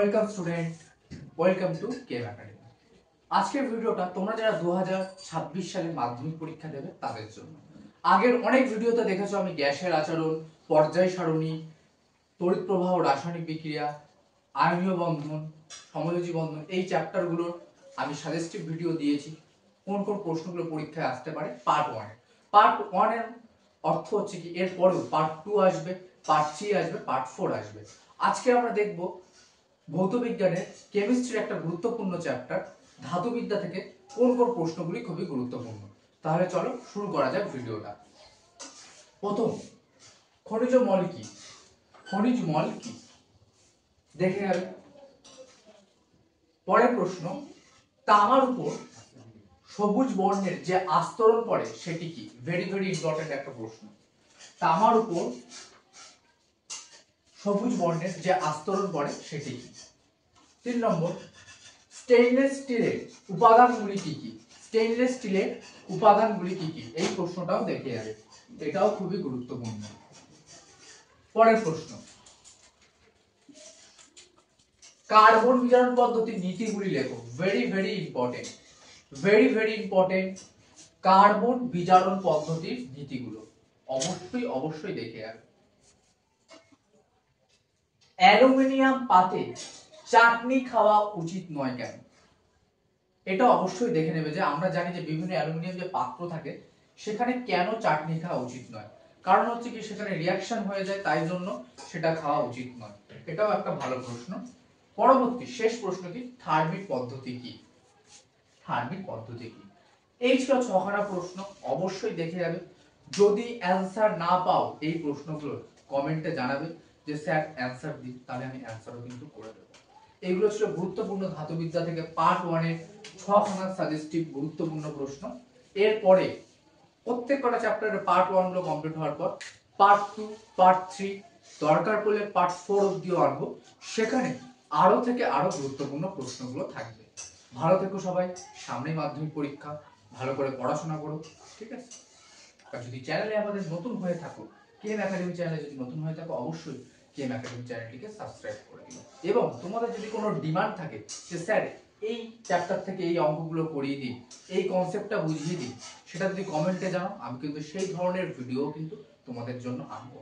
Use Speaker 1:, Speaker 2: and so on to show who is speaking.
Speaker 1: Welcome student, welcome to came academy. আজকের ভিডিওটা তোমরা যারা 2026 সালে মাধ্যমিক পরীক্ষা দেবে তাদের জন্য। আগের অনেক ভিডিওতে দেখেছো আমি গ্যাসের আচরণ, পর্যায় সারণী, তড়িৎ প্রবাহ, রাসায়নিক বিক্রিয়া, আয়নীয় বন্ধন, সমযোজী বন্ধন, এই চ্যাপ্টারগুলোর আমি সাজেস্টিভ ভিডিও দিয়েছি। কোন কোন প্রশ্নগুলো পরীক্ষায় আসতে পারে পার্ট 1 পার্ট 1 এর অর্থ হচ্ছে কি এর পরেও পার্ট 2 আসবে, পার্ট 3 আসবে, পার্ট 4 আসবে। আজকে আমরা দেখব ভৌতবিজ্ঞানের কেমিস্ট্রির একটা গুরুত্বপূর্ণ চ্যাপ্টার ধাতুবিদ্যা থেকে কোন কোন প্রশ্নগুলি খুবই গুরুত্বপূর্ণ। তাহলে চলো শুরু করা যাক ভিডিওটা। প্রথম, খনিজ মল কি? খনিজ মল কি দেখে যাবে। পরের প্রশ্ন, তামার উপর সবুজ বর্ণের যে আস্তরণ পড়ে সেটি কি? ভেরি ভেরি ইম্পর্টেন্ট একটা প্রশ্ন। তামার উপর সবুজ বর্ণের যে আস্তরণ পড়ে সেটি কি? 3 নম্বর, স্টেইনলেস স্টিলের উপাদানগুলি কি কি? স্টেইনলেস স্টিলের উপাদানগুলি কি কি? এই প্রশ্নটাও দেখে যাবে, এটাও খুবই গুরুত্বপূর্ণ। পরের প্রশ্ন, কার্বন বিজারণ পদ্ধতির নীতিগুলি লেখো। Very very important, very very important. Carbon বিজারণ পদ্ধতির নীতিগুলো অবশ্যই অবশ্যই দেখে যাবে। অ্যালুমিনিয়াম পাতে চাটনি খাওয়া উচিত নয় কেন? এটা অবশ্যই দেখে নেবে যে আমরা জানি যে বিভিন্ন অ্যালুমিনিয়াম যে পাত্র থাকে সেখানে কেন চাটনি খাওয়া উচিত নয়। কারণ হচ্ছে কি সেখানে রিয়াকশন হয়ে যায়, তাই জন্য সেটা খাওয়া উচিত নয়। এটাও একটা ভালো প্রশ্ন। পরবর্তী শেষ প্রশ্ন কি? থার্মিক পদ্ধতি কি? থার্মিক পদ্ধতি কি? এই ছিল 6খানা প্রশ্ন, অবশ্যই দেখে যাবে। যদি অ্যানসার না পাও এই প্রশ্নগুলো কমেন্টে জানাবে যে স্যার অ্যানসার দিন, তাহলে আমি অ্যানসারও কিন্তু করে দেবো। এগুলো ছিল গুরুত্বপূর্ণ ধাতুবিদ্যা থেকে পার্ট 1 এর 6খানা সাজেস্টিভ গুরুত্বপূর্ণ প্রশ্ন। এরপরে প্রত্যেকটা চ্যাপ্টারের পার্ট 1 গুলো কমপ্লিট হওয়ার পর পার্ট 2, পার্ট 3, দরকার পড়লে পার্ট 4 অবধিও আনবো। সেখানে আরো থেকে আরো গুরুত্বপূর্ণ প্রশ্নগুলো থাকবে। ভালো থেকো সবাই, সামনে মাধ্যমিক পরীক্ষা, ভালো করে পড়াশোনা করো, ঠিক আছে? আর যদি চ্যানেলে আমাদের নতুন হয়ে থাকো, কেম একাডেমি চ্যানেলে যদি নতুন হয়ে থাকো, অবশ্যই কেম একাডেমি চ্যানেলটিকে সাবস্ক্রাইব করে দিও। এবং তোমাদের যদি কোনো ডিমান্ড থাকে যে স্যার এই চ্যাপ্টার থেকে এই অঙ্কগুলো করিয়ে দিন, এই কনসেপ্টটা বুঝিয়ে দিন, সেটা যদি কমেন্টে জানাও, আমি কিন্তু সেই ধরনের ভিডিও কিন্তু তোমাদের জন্য আনবো।